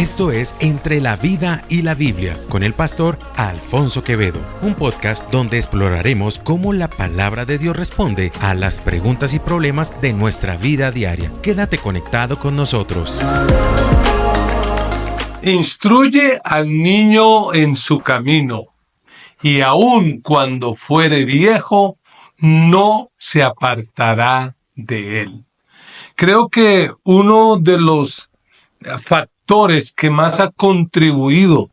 Esto es Entre la Vida y la Biblia, con el pastor Alfonso Quevedo, un podcast donde exploraremos cómo la palabra de Dios responde a las preguntas y problemas de nuestra vida diaria. Quédate conectado con nosotros. Instruye al niño en su camino, y aun cuando fuere viejo, no se apartará de él. Creo que uno de los factores que más ha contribuido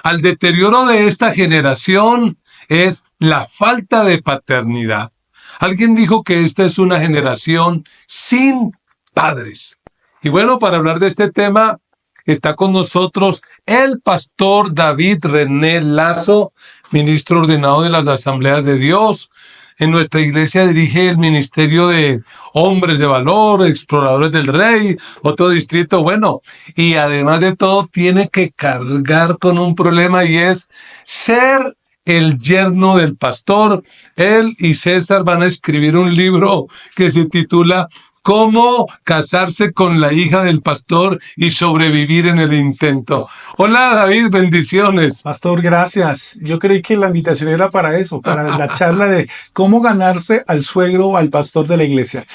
al deterioro de esta generación es la falta de paternidad. Alguien dijo que esta es una generación sin padres. Y bueno, para hablar de este tema, está con nosotros el pastor David René Lazo, ministro ordenado de las Asambleas de Dios. En nuestra iglesia dirige el ministerio de Hombres de Valor, Exploradores del Rey, otro distrito. Bueno, y además de todo tiene que cargar con un problema, y es ser el yerno del pastor. Él y César van a escribir un libro que se titula ¿Cómo casarse con la hija del pastor y sobrevivir en el intento? Hola David, bendiciones. Pastor, gracias. Yo creí que la invitación era para eso, para la charla de cómo ganarse al suegro o al pastor de la iglesia.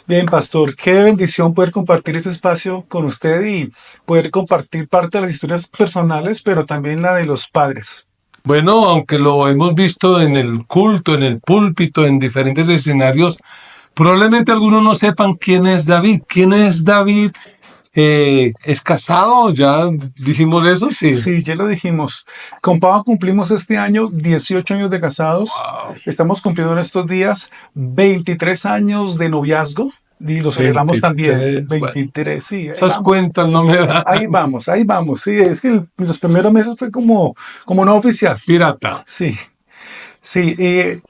Bien, pastor, qué bendición poder compartir este espacio con usted y poder compartir parte de las historias personales, pero también la de los padres. Bueno, aunque lo hemos visto en el culto, en el púlpito, en diferentes escenarios, probablemente algunos no sepan quién es David. ¿Quién es David? ¿Es casado? ¿Ya dijimos eso? Sí, ya lo dijimos. Con Pau cumplimos este año 18 años de casados. Wow. Estamos cumpliendo en estos días 23 años de noviazgo. Y lo celebramos también. 23, bueno, sí. Esas cuentas no me dan. Ahí vamos. Sí, es que los primeros meses fue como no oficial. Pirata. Sí. Sí,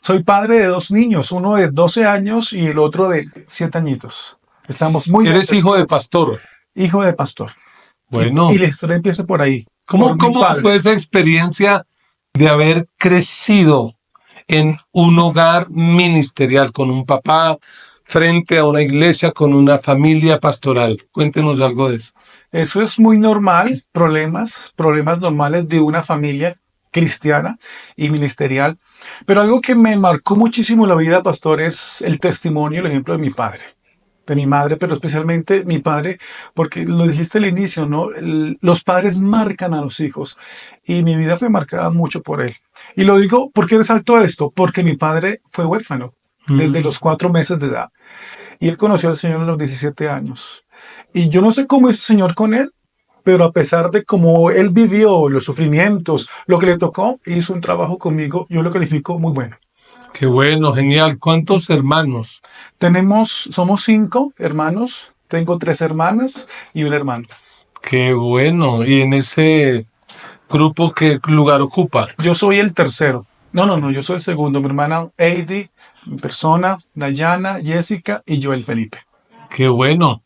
soy padre de 2 niños, uno de 12 años y el otro de 7 añitos. Estamos muy ¿Eres bendecidos. hijo de pastor? Hijo de pastor. Bueno. Y la historia empieza por ahí. ¿Cómo fue esa experiencia de haber crecido en un hogar ministerial, con un papá, frente a una iglesia, con una familia pastoral? Cuéntenos algo de eso. Eso es muy normal, problemas normales de una familia cristiana y ministerial. Pero algo que me marcó muchísimo la vida, pastor, es el testimonio, el ejemplo de mi padre, de mi madre, pero especialmente mi padre, porque lo dijiste al inicio, ¿no? Los padres marcan a los hijos y mi vida fue marcada mucho por él. Y lo digo, ¿por qué resalto esto? Porque mi padre fue huérfano desde los 4 meses de edad y él conoció al Señor a los 17 años. Y yo no sé cómo hizo el Señor con él, pero a pesar de cómo él vivió los sufrimientos, lo que le tocó, hizo un trabajo conmigo, yo lo califico muy bueno. Qué bueno, genial. ¿Cuántos hermanos? Somos 5 hermanos, tengo 3 hermanas y un hermano. Qué bueno. ¿Y en ese grupo qué lugar ocupa? Yo soy el tercero. No, yo soy el segundo. Mi hermana Heidi, mi persona, Dayana, Jessica y yo, el Felipe. Qué bueno.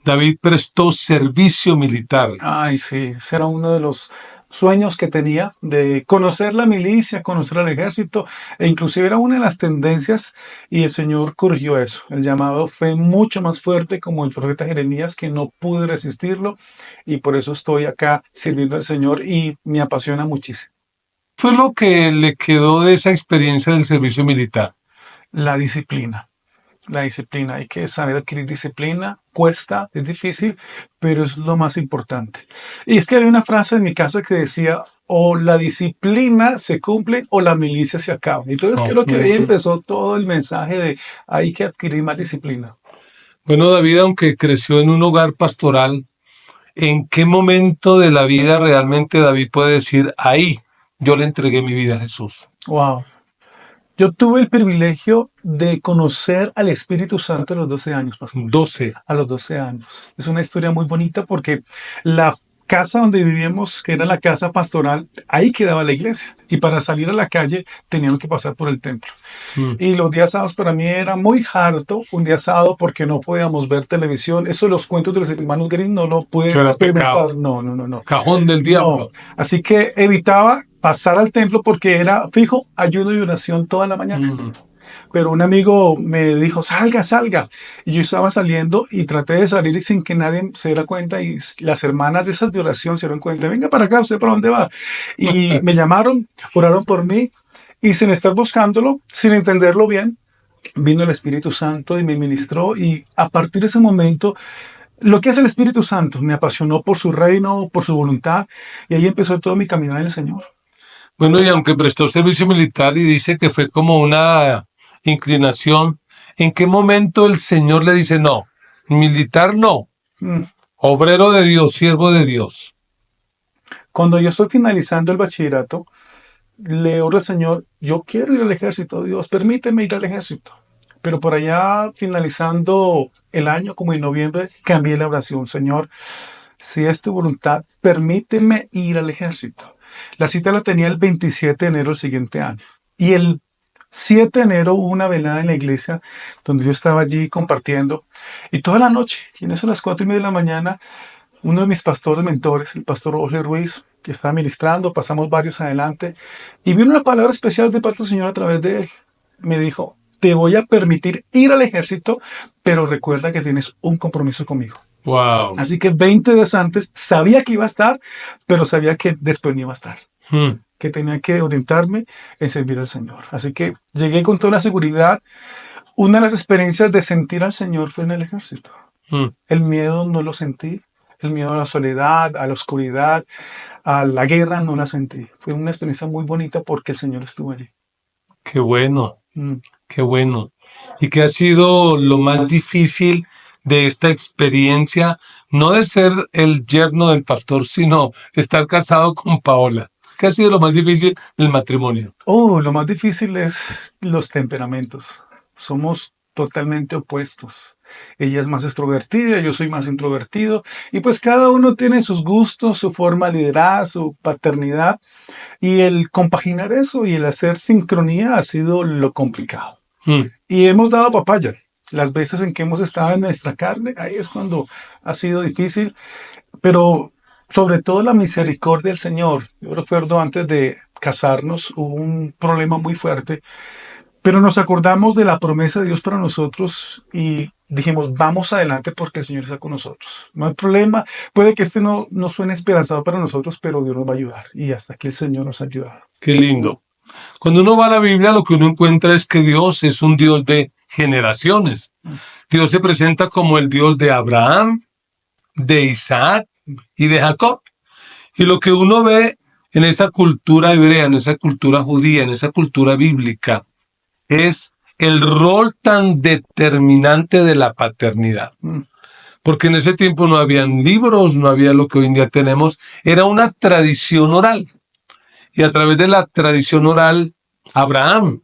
David prestó servicio militar. Ay, sí, ese era uno de los sueños que tenía, de conocer la milicia, conocer al ejército, e inclusive era una de las tendencias, y el Señor corrigió eso. El llamado fue mucho más fuerte, como el profeta Jeremías, que no pude resistirlo, y por eso estoy acá sirviendo al Señor, y me apasiona muchísimo. ¿Qué fue lo que le quedó de esa experiencia del servicio militar? La disciplina. La disciplina, hay que saber adquirir disciplina, cuesta, es difícil, pero es lo más importante. Y es que había una frase en mi casa que decía, o la disciplina se cumple o la milicia se acaba. Entonces creo que ahí empezó todo el mensaje de hay que adquirir más disciplina. Bueno, David, aunque creció en un hogar pastoral, ¿en qué momento de la vida realmente David puede decir, ahí yo le entregué mi vida a Jesús? Wow. Yo tuve el privilegio de conocer al Espíritu Santo a los 12 años, pastor. 12. A los 12 años. Es una historia muy bonita porque la casa donde vivíamos, que era la casa pastoral, ahí quedaba la iglesia. Y para salir a la calle teníamos que pasar por el templo. Y los días sábados para mí era muy harto, un día sábado, porque no podíamos ver televisión. Eso de los cuentos de los hermanos Grimm no lo pude experimentar. No. Cajón del diablo. No. Así que evitaba pasar al templo porque era fijo ayuno y oración toda la mañana. Pero un amigo me dijo, salga, salga. Y yo estaba saliendo y traté de salir sin que nadie se diera cuenta. Y las hermanas de esas de oración se dieron cuenta, venga para acá, ¿usted para dónde va? Y me llamaron, oraron por mí. Y sin estar buscándolo, sin entenderlo bien, vino el Espíritu Santo y me ministró. Y a partir de ese momento, lo que hace el Espíritu Santo me apasionó por su reino, por su voluntad. Y ahí empezó todo mi caminar en el Señor. Bueno, y aunque prestó servicio militar y dice que fue como una inclinación, ¿en qué momento el Señor le dice no? Militar no, Mm. obrero de Dios, siervo de Dios. Cuando yo estoy finalizando el bachillerato, le oro al Señor, yo quiero ir al ejército, Dios, permíteme ir al ejército. Pero por allá, finalizando el año, como en noviembre, cambié la oración. Señor, si es tu voluntad, permíteme ir al ejército. La cita la tenía el 27 de enero del siguiente año. Y el 7 de enero hubo una velada en la iglesia donde yo estaba allí compartiendo. Y toda la noche, y en eso a las 4:30 de la mañana, uno de mis pastores mentores, el pastor Jorge Ruiz, que estaba ministrando, pasamos varios adelante, y vino una palabra especial de parte del Señor a través de él. Me dijo, te voy a permitir ir al ejército, pero recuerda que tienes un compromiso conmigo. Wow. Así que 20 días antes sabía que iba a estar, pero sabía que después no iba a estar. Que tenía que orientarme en servir al Señor. Así que llegué con toda la seguridad. Una de las experiencias de sentir al Señor fue en el ejército. El miedo no lo sentí. El miedo a la soledad, a la oscuridad, a la guerra no la sentí. Fue una experiencia muy bonita porque el Señor estuvo allí. Qué bueno, qué bueno. ¿Y qué ha sido lo más difícil de esta experiencia? No de ser el yerno del pastor, sino estar casado con Paola. ¿Qué ha sido lo más difícil del matrimonio? Lo más difícil es los temperamentos. Somos totalmente opuestos. Ella es más extrovertida, yo soy más introvertido. Y pues cada uno tiene sus gustos, su forma de liderar, su paternidad. Y el compaginar eso y el hacer sincronía ha sido lo complicado. Y hemos dado papaya. Las veces en que hemos estado en nuestra carne, ahí es cuando ha sido difícil. Pero sobre todo la misericordia del Señor. Yo recuerdo antes de casarnos hubo un problema muy fuerte, pero nos acordamos de la promesa de Dios para nosotros y dijimos, vamos adelante porque el Señor está con nosotros. No hay problema. Puede que no suene esperanzado para nosotros, pero Dios nos va a ayudar. Y hasta aquí el Señor nos ha ayudado. Qué lindo. Cuando uno va a la Biblia, lo que uno encuentra es que Dios es un Dios de generaciones. Dios se presenta como el Dios de Abraham, de Isaac y de Jacob. Y lo que uno ve en esa cultura hebrea, en esa cultura judía, en esa cultura bíblica, es el rol tan determinante de la paternidad. Porque en ese tiempo no habían libros, no había lo que hoy en día tenemos, era una tradición oral. Y a través de la tradición oral, Abraham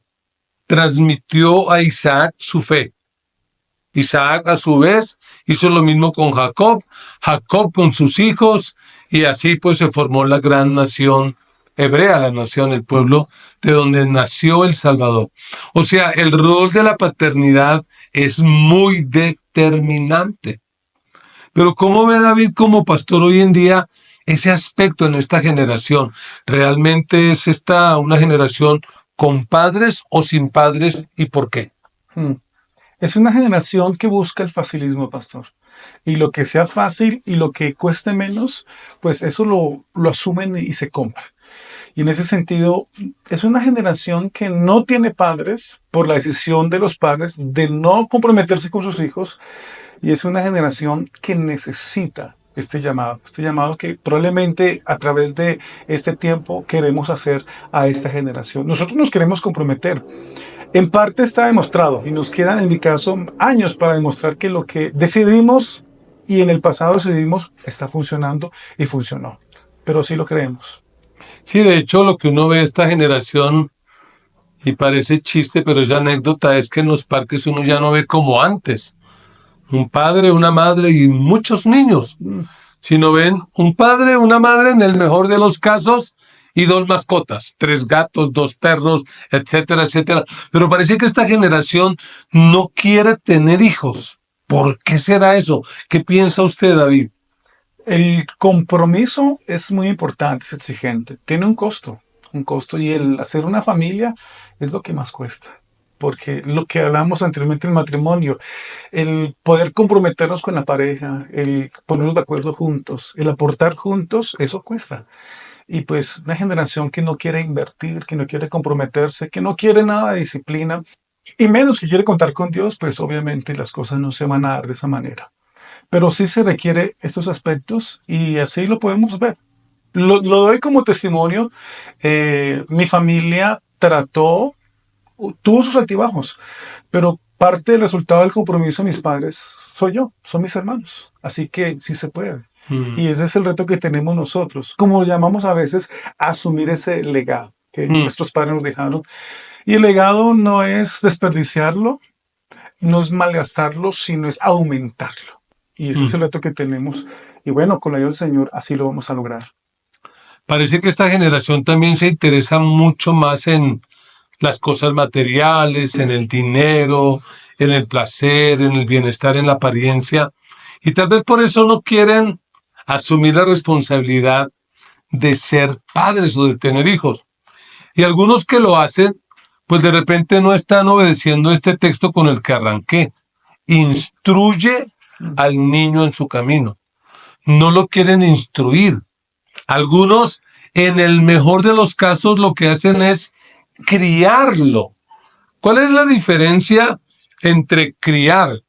transmitió a Isaac su fe. Isaac, a su vez, hizo lo mismo con Jacob, Jacob con sus hijos, y así pues se formó la gran nación hebrea, la nación, el pueblo de donde nació el Salvador. O sea, el rol de la paternidad es muy determinante. Pero ¿cómo ve David como pastor hoy en día ese aspecto en esta generación? ¿Realmente es esta una generación con padres o sin padres y por qué? Es una generación que busca el facilismo, pastor. Y lo que sea fácil y lo que cueste menos, pues eso lo asumen y se compra. Y en ese sentido, es una generación que no tiene padres por la decisión de los padres de no comprometerse con sus hijos. Y es una generación que necesita este llamado que probablemente a través de este tiempo queremos hacer a esta generación. Nosotros nos queremos comprometer. En parte está demostrado y nos quedan, en mi caso, años para demostrar que lo que decidimos y en el pasado decidimos está funcionando y funcionó. Pero sí lo creemos. Sí, de hecho, lo que uno ve esta generación, y parece chiste, pero es anécdota, es que en los parques uno ya no ve como antes. Un padre, una madre y muchos niños. Sino ven un padre, una madre, en el mejor de los casos, y 2 mascotas, 3 gatos, 2 perros, etcétera, etcétera. Pero parece que esta generación no quiere tener hijos. ¿Por qué será eso? ¿Qué piensa usted, David? El compromiso es muy importante, es exigente. Tiene un costo y el hacer una familia es lo que más cuesta. porque lo que hablamos anteriormente del matrimonio, el poder comprometernos con la pareja, el ponernos de acuerdo juntos, el aportar juntos, eso cuesta. Y pues una generación que no quiere invertir, que no quiere comprometerse, que no quiere nada de disciplina, y menos que quiere contar con Dios, pues obviamente las cosas no se van a dar de esa manera. Pero sí se requiere estos aspectos y así lo podemos ver. Lo doy como testimonio. Mi familia tuvo sus altibajos, pero parte del resultado del compromiso de mis padres soy yo, son mis hermanos. Así que sí se puede. Y ese es el reto que tenemos nosotros, como lo llamamos a veces, asumir ese legado que nuestros padres nos dejaron. Y el legado no es desperdiciarlo, no es malgastarlo, sino es aumentarlo. Y ese es el reto que tenemos. Y bueno, con la ayuda del Señor, así lo vamos a lograr. Parece que esta generación también se interesa mucho más en las cosas materiales, en el dinero, en el placer, en el bienestar, en la apariencia. Y tal vez por eso no quieren asumir la responsabilidad de ser padres o de tener hijos. Y algunos que lo hacen, pues de repente no están obedeciendo este texto con el que arranqué. Instruye al niño en su camino. No lo quieren instruir. Algunos, en el mejor de los casos, lo que hacen es criarlo. ¿Cuál es la diferencia entre criar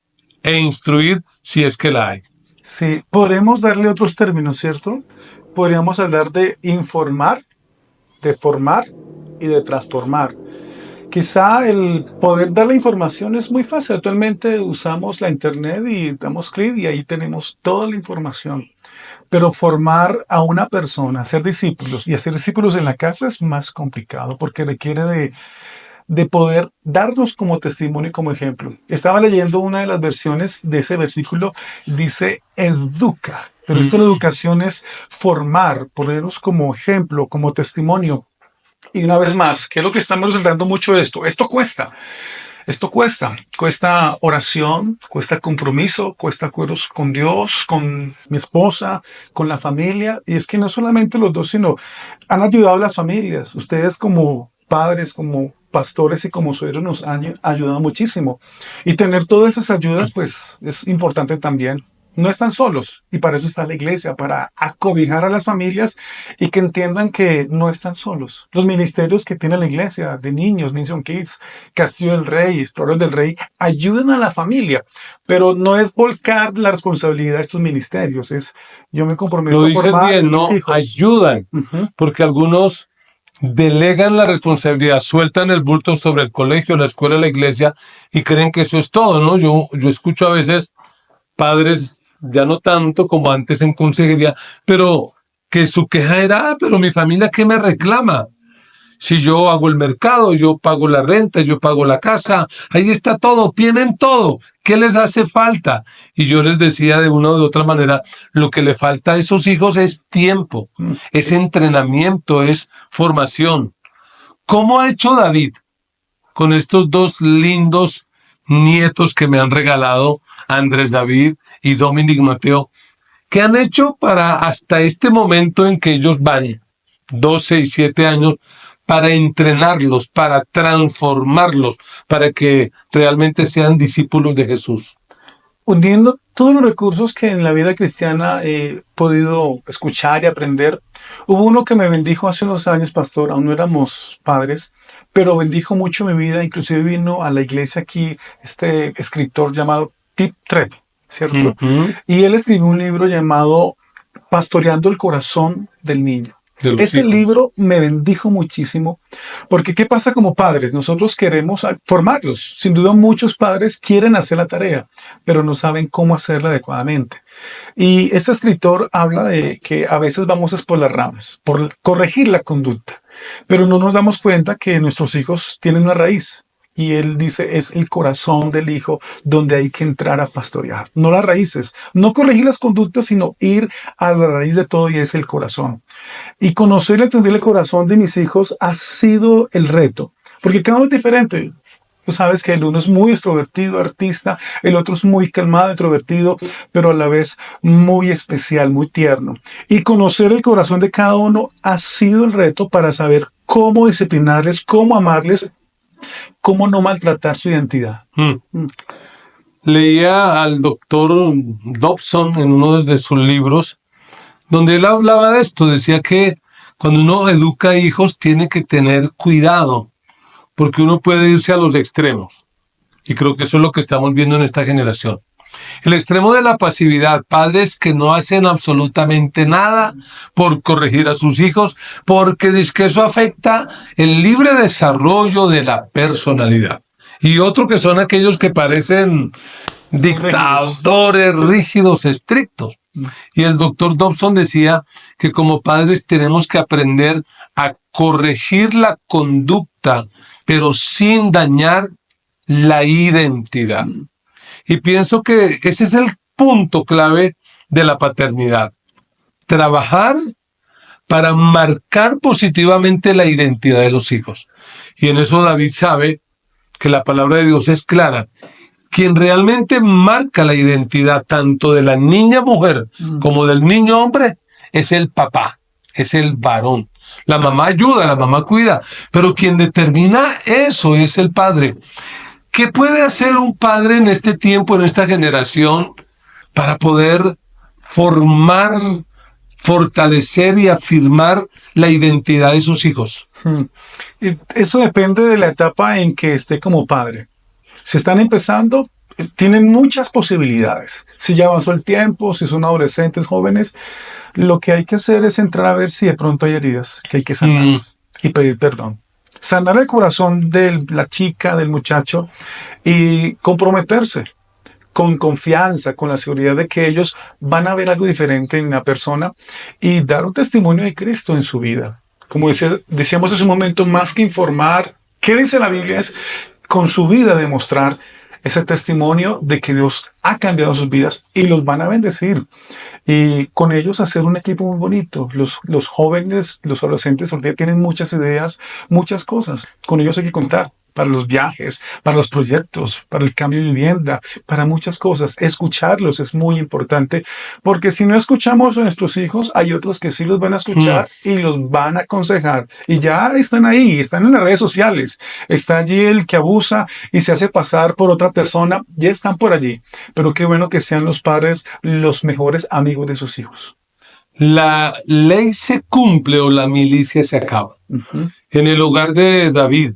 e instruir, si es que la hay? Sí, podemos darle otros términos, ¿cierto? Podríamos hablar de informar, de formar y de transformar. Quizá el poder dar la información es muy fácil. Actualmente usamos la internet y damos clic y ahí tenemos toda la información. Pero formar a una persona, hacer discípulos y hacer discípulos en la casa es más complicado porque requiere de poder darnos como testimonio y como ejemplo. Estaba leyendo una de las versiones de ese versículo, dice educa, pero esto de la educación es formar, ponernos como ejemplo, como testimonio. Y una vez más, ¿qué es lo que estamos resaltando mucho esto? Esto cuesta oración, cuesta compromiso, cuesta acuerdos con Dios, con mi esposa, con la familia. Y es que no solamente los dos, sino han ayudado a las familias. Ustedes como padres, como pastores y como suegros nos han ayudado muchísimo. Y tener todas esas ayudas, pues es importante también. No están solos y para eso está la iglesia, para acobijar a las familias y que entiendan que no están solos. Los ministerios que tiene la iglesia de niños, Mission Kids, Castillo del Rey, Exploradores del Rey, ayudan a la familia, pero no es volcar la responsabilidad de estos ministerios, es yo me comprometo Lo a dices formar bien, a mis ¿no? hijos. Ayudan, porque algunos delegan la responsabilidad, sueltan el bulto sobre el colegio, la escuela, la iglesia y creen que eso es todo, ¿no? Yo escucho a veces padres, ya no tanto como antes en consejería, pero que su queja era, pero mi familia, ¿qué me reclama? Si yo hago el mercado, yo pago la renta, yo pago la casa, ahí está todo, tienen todo, ¿qué les hace falta? Y yo les decía de una o de otra manera, lo que le falta a esos hijos es tiempo, es entrenamiento, es formación. ¿Cómo ha hecho David con estos dos lindos nietos que me han regalado Andrés David y Dominic Mateo? ¿Qué han hecho para hasta este momento en que ellos van 12 y 7 años para entrenarlos, para transformarlos, para que realmente sean discípulos de Jesús? Uniendo todos los recursos que en la vida cristiana he podido escuchar y aprender, hubo uno que me bendijo hace unos años, pastor, aún no éramos padres, pero bendijo mucho mi vida, inclusive vino a la iglesia aquí este escritor llamado Tip Trepp, ¿cierto? Y él escribió un libro llamado Pastoreando el corazón del niño. Ese hijos. libro me bendijo muchísimo, porque ¿qué pasa como padres? Nosotros queremos formarlos. Sin duda muchos padres quieren hacer la tarea, pero no saben cómo hacerla adecuadamente. Y este escritor habla de que a veces vamos por las ramas, por corregir la conducta, pero no nos damos cuenta que nuestros hijos tienen una raíz. Y él dice, es el corazón del hijo donde hay que entrar a pastorear. No las raíces, no corregir las conductas, sino ir a la raíz de todo y es el corazón. Y conocer y entender el corazón de mis hijos ha sido el reto, porque cada uno es diferente. Tú sabes que el uno es muy extrovertido, artista, el otro es muy calmado, introvertido, pero a la vez muy especial, muy tierno. Y conocer el corazón de cada uno ha sido el reto para saber cómo disciplinarles, cómo amarles, ¿Cómo no maltratar su identidad? Leía al doctor Dobson en uno de sus libros, donde él hablaba de esto. Decía que cuando uno educa hijos tiene que tener cuidado, porque uno puede irse a los extremos. Y creo que eso es lo que estamos viendo en esta generación. El extremo de la pasividad, padres que no hacen absolutamente nada por corregir a sus hijos, porque dice que eso afecta el libre desarrollo de la personalidad. Y otro que son aquellos que parecen dictadores rígidos, estrictos. Y el doctor Dobson decía que como padres tenemos que aprender a corregir la conducta, pero sin dañar la identidad. Y pienso que ese es el punto clave de la paternidad. Trabajar para marcar positivamente la identidad de los hijos. Y en eso David sabe que la palabra de Dios es clara. Quien realmente marca la identidad tanto de la niña mujer como del niño hombre es el papá, es el varón. La mamá ayuda, la mamá cuida, pero quien determina eso es el padre. ¿Qué puede hacer un padre en este tiempo, en esta generación, para poder formar, fortalecer y afirmar la identidad de sus hijos? Y eso depende de la etapa en que esté como padre. Si están empezando, tienen muchas posibilidades. Si ya avanzó el tiempo, si son adolescentes, jóvenes, lo que hay que hacer es entrar a ver si de pronto hay heridas que hay que sanar y pedir perdón. Sanar el corazón de la chica, del muchacho, y comprometerse con confianza, con la seguridad de que ellos van a ver algo diferente en la persona y dar un testimonio de Cristo en su vida. Como decíamos hace un momento, más que informar, ¿qué dice la Biblia? Es con su vida demostrar ese testimonio de que Dios ha cambiado sus vidas y los van a bendecir. Y con ellos hacer un equipo muy bonito. Los jóvenes, los adolescentes ahorita tienen muchas ideas, muchas cosas. Con ellos hay que contar para los viajes, para los proyectos, para el cambio de vivienda, para muchas cosas. Escucharlos es muy importante, porque si no escuchamos a nuestros hijos, hay otros que sí los van a escuchar y los van a aconsejar. Y ya están ahí, están en las redes sociales. Está allí el que abusa y se hace pasar por otra persona. Ya están por allí. Pero qué bueno que sean los padres los mejores amigos de sus hijos. La ley se cumple o la milicia se acaba. En el hogar de David,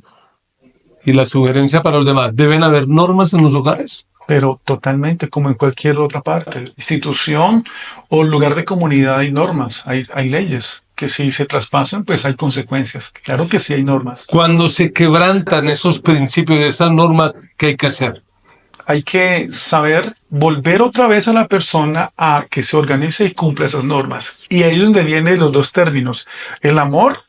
y la sugerencia para los demás, ¿deben haber normas en los hogares? Pero totalmente, como en cualquier otra parte, institución o lugar de comunidad hay normas, hay leyes que si se traspasan, pues hay consecuencias. Claro que sí hay normas. Cuando se quebrantan esos principios, esas normas, ¿qué hay que hacer? Hay que saber volver otra vez a la persona a que se organice y cumpla esas normas. Y ahí es donde vienen los dos términos, el amor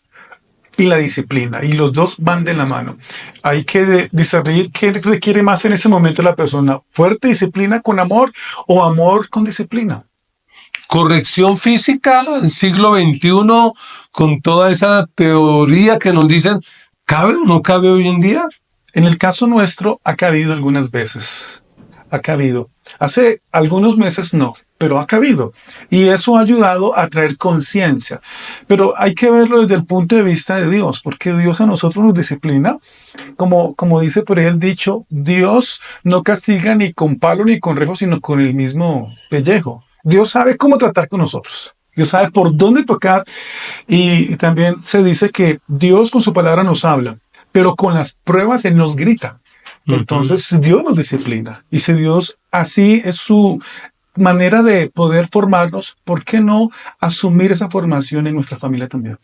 y la disciplina, y los dos van de la mano. Hay que discernir qué requiere más en ese momento la persona, fuerte disciplina con amor o amor con disciplina. Corrección física en siglo XXI, con toda esa teoría que nos dicen, ¿cabe o no cabe hoy en día? En el caso nuestro ha cabido algunas veces, ha cabido. Hace algunos meses no, pero ha cabido. Y eso ha ayudado a traer conciencia. Pero hay que verlo desde el punto de vista de Dios, porque Dios a nosotros nos disciplina. Como dice por ahí el dicho, Dios no castiga ni con palo ni con rejo, sino con el mismo pellejo. Dios sabe cómo tratar con nosotros. Dios sabe por dónde tocar. Y también se dice que Dios con su palabra nos habla, pero con las pruebas Él nos grita. Entonces Dios nos disciplina. Y si Dios así es su manera de poder formarnos, ¿por qué no asumir esa formación en nuestra familia también?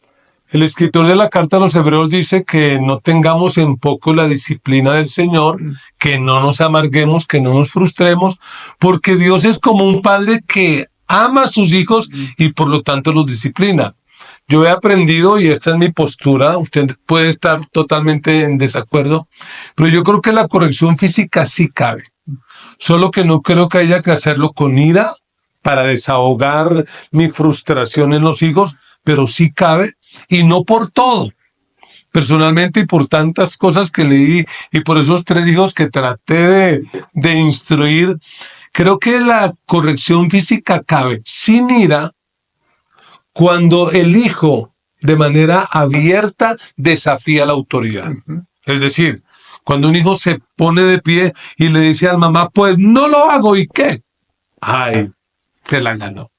El escritor de la carta a los Hebreos dice que no tengamos en poco la disciplina del Señor, que no nos amarguemos, que no nos frustremos, porque Dios es como un padre que ama a sus hijos y por lo tanto los disciplina. Yo he aprendido, y esta es mi postura, usted puede estar totalmente en desacuerdo, pero yo creo que la corrección física sí cabe. Solo que no creo que haya que hacerlo con ira para desahogar mi frustración en los hijos, pero sí cabe, y no por todo. Personalmente y por tantas cosas que leí y por esos 3 hijos que traté de instruir, creo que la corrección física cabe sin ira, cuando el hijo de manera abierta desafía la autoridad. Es decir, Cuando un hijo se pone de pie y le dice a la mamá, pues no lo hago, ¿y qué? Ay, se la ganó.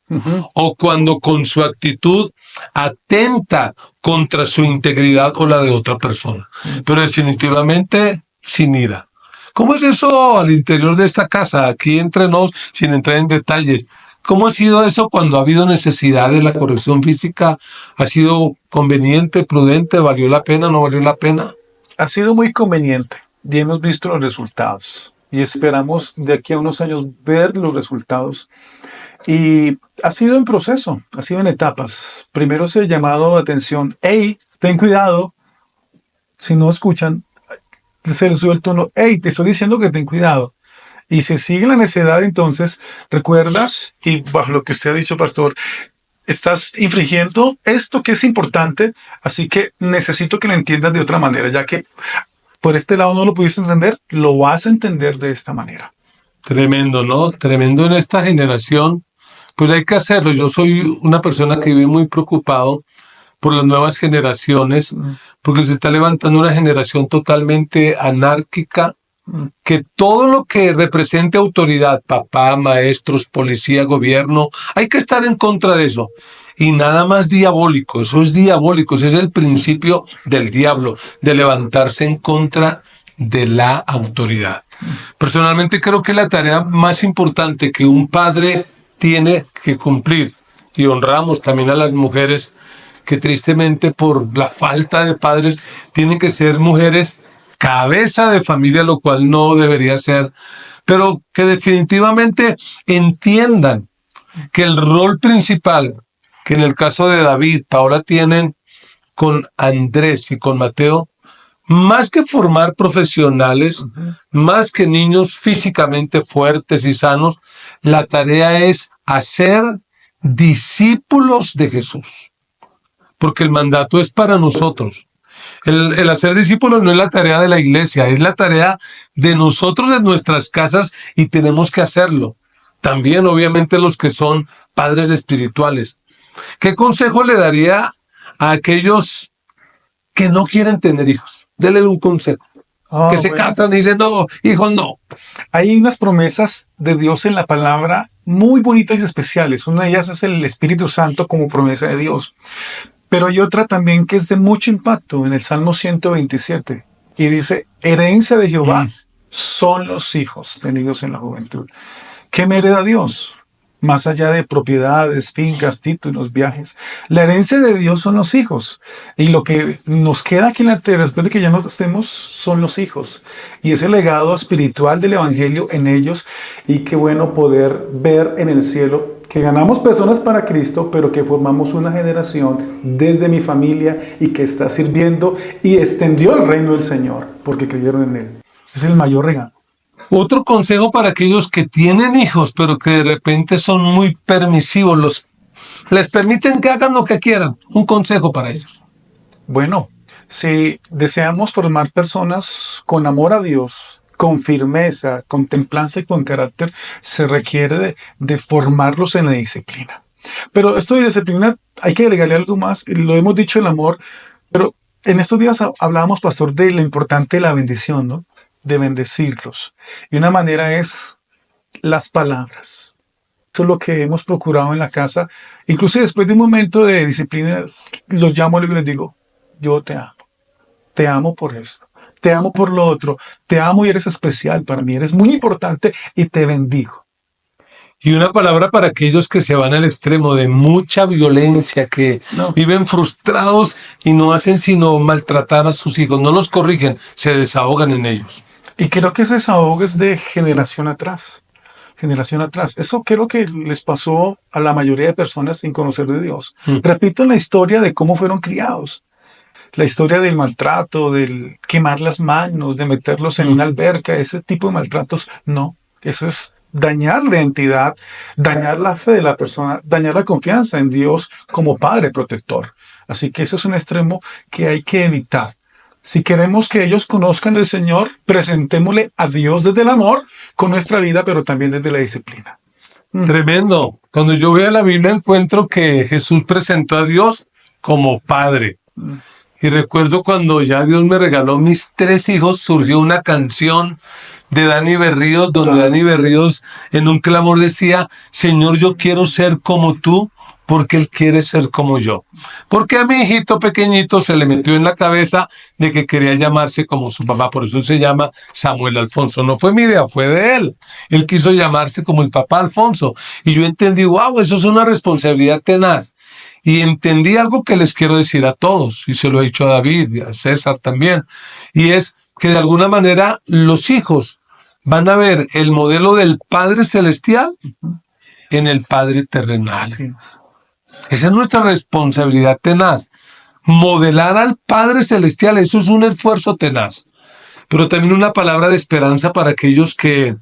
O cuando con su actitud atenta contra su integridad o la de otra persona. Pero definitivamente sin ira. ¿Cómo es eso al interior de esta casa? Aquí entre nos, sin entrar en detalles. ¿Cómo ha sido eso cuando ha habido necesidad de la corrección física? ¿Ha sido conveniente, prudente? ¿Valió la pena, no valió la pena? Ha sido muy conveniente y hemos visto los resultados. Y esperamos de aquí a unos años ver los resultados. Y ha sido en proceso, ha sido en etapas. Primero ese llamado de atención, hey, ten cuidado. Si no escuchan, se les sube el tono, hey, te estoy diciendo que ten cuidado. Y se sigue la necedad, entonces recuerdas, y bajo lo que usted ha dicho, pastor, estás infringiendo esto que es importante, así que necesito que lo entiendas de otra manera, ya que por este lado no lo pudiste entender, lo vas a entender de esta manera. Tremendo, ¿no? Tremendo en esta generación. Pues hay que hacerlo. Yo soy una persona que vive muy preocupado por las nuevas generaciones, porque se está levantando una generación totalmente anárquica, que todo lo que represente autoridad, papá, maestros, policía, gobierno, hay que estar en contra de eso. Y nada más diabólico, eso es diabólico, ese es el principio del diablo, de levantarse en contra de la autoridad. Personalmente creo que la tarea más importante que un padre tiene que cumplir, y honramos también a las mujeres que tristemente por la falta de padres tienen que ser mujeres cabeza de familia, lo cual no debería ser, pero que definitivamente entiendan que el rol principal que en el caso de David, Paola tienen con Andrés y con Mateo, más que formar profesionales, más que niños físicamente fuertes y sanos, la tarea es hacer discípulos de Jesús. Porque el mandato es para nosotros. El hacer discípulos no es la tarea de la iglesia, es la tarea de nosotros en nuestras casas y tenemos que hacerlo. También, obviamente, los que son padres espirituales. ¿Qué consejo le daría a aquellos que no quieren tener hijos? Dele un consejo. Que se casan y dicen, no, hijos no. Hay unas promesas de Dios en la palabra muy bonitas y especiales. Una de ellas es el Espíritu Santo como promesa de Dios. Pero hay otra también que es de mucho impacto en el Salmo 127. Y dice, herencia de Jehová son los hijos tenidos en la juventud. ¿Qué me hereda Dios? Más allá de propiedades, fincas, títulos, viajes. La herencia de Dios son los hijos. Y lo que nos queda aquí en la tierra, después de que ya no estemos, son los hijos. Y ese legado espiritual del Evangelio en ellos. Y qué bueno poder ver en el cielo que ganamos personas para Cristo, pero que formamos una generación desde mi familia y que está sirviendo y extendió el reino del Señor, porque creyeron en Él. Es el mayor regalo. Otro consejo para aquellos que tienen hijos, pero que de repente son muy permisivos, les permiten que hagan lo que quieran. Un consejo para ellos. Bueno, si deseamos formar personas con amor a Dios, con firmeza, con templanza y con carácter, se requiere de formarlos en la disciplina. Pero esto de disciplina hay que agregarle algo más, lo hemos dicho el amor, pero en estos días hablábamos, pastor, de lo importante de la bendición, ¿no? De bendecirlos. Y una manera es las palabras. Eso es lo que hemos procurado en la casa. Incluso después de un momento de disciplina, los llamo y les digo, yo te amo. Te amo por esto. Te amo por lo otro. Te amo y eres especial para mí. Eres muy importante y te bendigo. Y una palabra para aquellos que se van al extremo de mucha violencia, que viven frustrados y no hacen sino maltratar a sus hijos. No los corrigen, se desahogan en ellos. Y creo que ese desahogo es de generación atrás. Generación atrás. Eso creo que les pasó a la mayoría de personas sin conocer de Dios. Repiten la historia de cómo fueron criados. La historia del maltrato, del quemar las manos, de meterlos en una alberca, ese tipo de maltratos, no. Eso es dañar la identidad, dañar la fe de la persona, dañar la confianza en Dios como Padre protector. Así que ese es un extremo que hay que evitar. Si queremos que ellos conozcan del Señor, presentémosle a Dios desde el amor con nuestra vida, pero también desde la disciplina. Tremendo. Cuando yo veo la Biblia encuentro que Jesús presentó a Dios como Padre. Y recuerdo cuando ya Dios me regaló mis 3 hijos, surgió una canción de Dani Berríos, donde Dani Berríos en un clamor decía: Señor, yo quiero ser como tú, porque Él quiere ser como yo. Porque a mi hijito pequeñito se le metió en la cabeza de que quería llamarse como su papá, por eso se llama Samuel Alfonso. No fue mi idea, fue de él. Él quiso llamarse como el papá Alfonso. Y yo entendí, wow, eso es una responsabilidad tenaz. Y entendí algo que les quiero decir a todos, y se lo he dicho a David y a César también, y es que de alguna manera los hijos van a ver el modelo del Padre Celestial en el Padre terrenal. Así es. Esa es nuestra responsabilidad tenaz. Modelar al Padre Celestial, eso es un esfuerzo tenaz, pero también una palabra de esperanza para aquellos que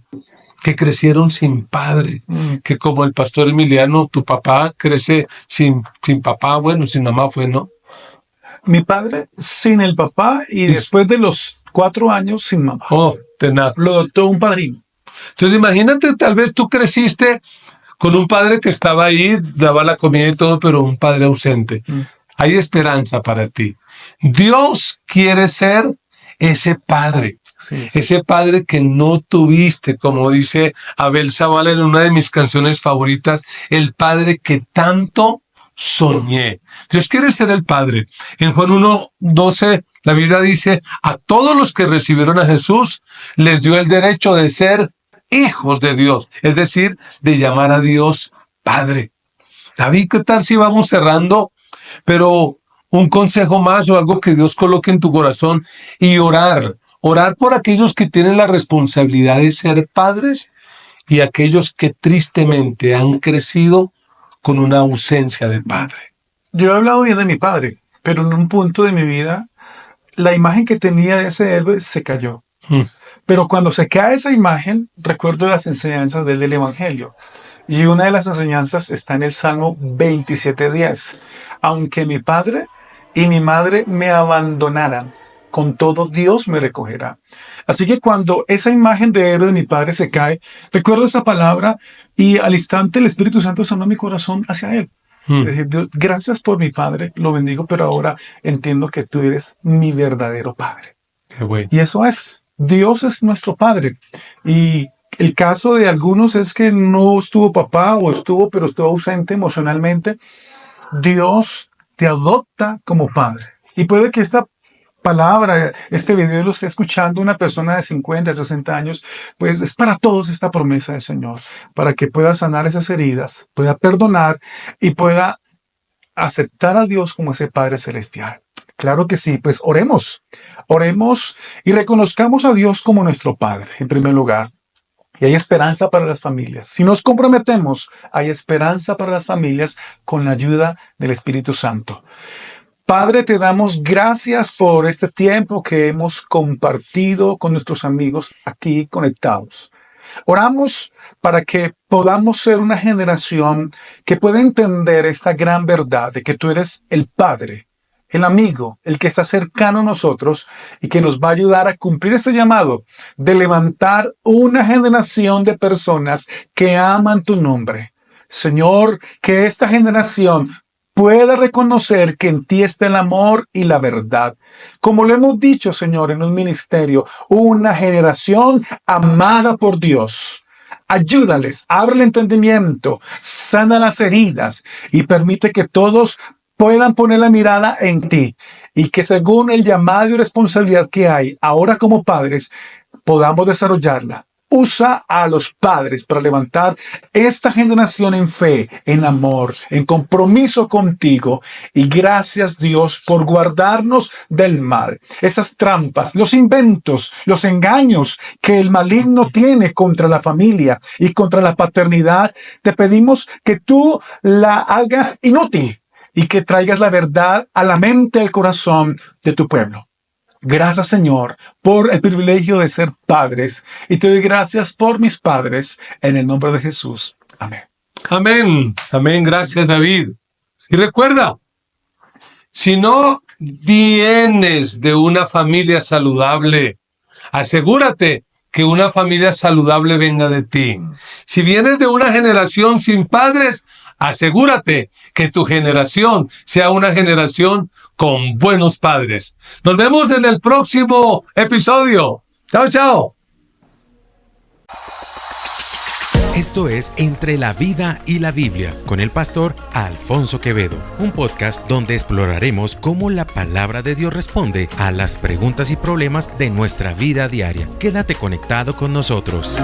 crecieron sin padre, que como el pastor Emiliano, tu papá crece sin papá, bueno, sin mamá fue, ¿no? Mi padre sin el papá y después de los 4 años sin mamá. Oh, tenaz. Lo adoptó un padrino. Entonces imagínate, tal vez tú creciste con un padre que estaba ahí, daba la comida y todo, pero un padre ausente. Hay esperanza para ti. Dios quiere ser ese padre. Sí. Ese padre que no tuviste, como dice Abel Zavala en una de mis canciones favoritas, el padre que tanto soñé. Dios quiere ser el padre. En Juan 1:12 la Biblia dice: a todos los que recibieron a Jesús les dio el derecho de ser hijos de Dios, es decir, de llamar a Dios Padre. David, ¿qué tal si vamos cerrando? Pero un consejo más o algo que Dios coloque en tu corazón y orar. Orar por aquellos que tienen la responsabilidad de ser padres y aquellos que tristemente han crecido con una ausencia de padre. Yo he hablado bien de mi padre, pero en un punto de mi vida, la imagen que tenía de ese héroe se cayó. Pero cuando se cae esa imagen, recuerdo las enseñanzas del Evangelio. Y una de las enseñanzas está en el Salmo 27:10. Aunque mi padre y mi madre me abandonaran, con todo Dios me recogerá. Así que cuando esa imagen de héroe de mi padre se cae, recuerdo esa palabra y al instante el Espíritu Santo sanó mi corazón hacia él. Es decir, Dios, gracias por mi padre, lo bendigo, pero ahora entiendo que tú eres mi verdadero padre. Qué bueno. Y eso es, Dios es nuestro padre. Y el caso de algunos es que no estuvo papá o estuvo, pero estuvo ausente emocionalmente. Dios te adopta como padre. Y puede que esta palabra, este video lo esté escuchando una persona de 50, 60 años, pues es para todos esta promesa del Señor, para que pueda sanar esas heridas, pueda perdonar y pueda aceptar a Dios como ese Padre Celestial. Claro que sí, pues oremos y reconozcamos a Dios como nuestro Padre, en primer lugar. Y hay esperanza para las familias. Si nos comprometemos, hay esperanza para las familias con la ayuda del Espíritu Santo. Padre, te damos gracias por este tiempo que hemos compartido con nuestros amigos aquí conectados. Oramos para que podamos ser una generación que pueda entender esta gran verdad de que tú eres el Padre, el amigo, el que está cercano a nosotros y que nos va a ayudar a cumplir este llamado de levantar una generación de personas que aman tu nombre. Señor, que esta generación pueda reconocer que en ti está el amor y la verdad. Como lo hemos dicho, Señor, en un ministerio, una generación amada por Dios. Ayúdales, abre el entendimiento, sana las heridas y permite que todos puedan poner la mirada en ti y que según el llamado y responsabilidad que hay ahora como padres, podamos desarrollarla. Usa a los padres para levantar esta generación en fe, en amor, en compromiso contigo. Y gracias, Dios, por guardarnos del mal. Esas trampas, los inventos, los engaños que el maligno tiene contra la familia y contra la paternidad, te pedimos que tú la hagas inútil y que traigas la verdad a la mente y al corazón de tu pueblo. Gracias, Señor, por el privilegio de ser padres. Y te doy gracias por mis padres, en el nombre de Jesús. Amén. Amén. Amén. Gracias, David. Y recuerda, si no vienes de una familia saludable, asegúrate que una familia saludable venga de ti. Si vienes de una generación sin padres, Asegúrate que tu generación sea una generación con buenos padres. Nos vemos en el próximo episodio. Chao, chao. Esto es Entre la Vida y la Biblia con el pastor Alfonso Quevedo, un podcast donde exploraremos cómo la palabra de Dios responde a las preguntas y problemas de nuestra vida diaria. Quédate conectado con nosotros.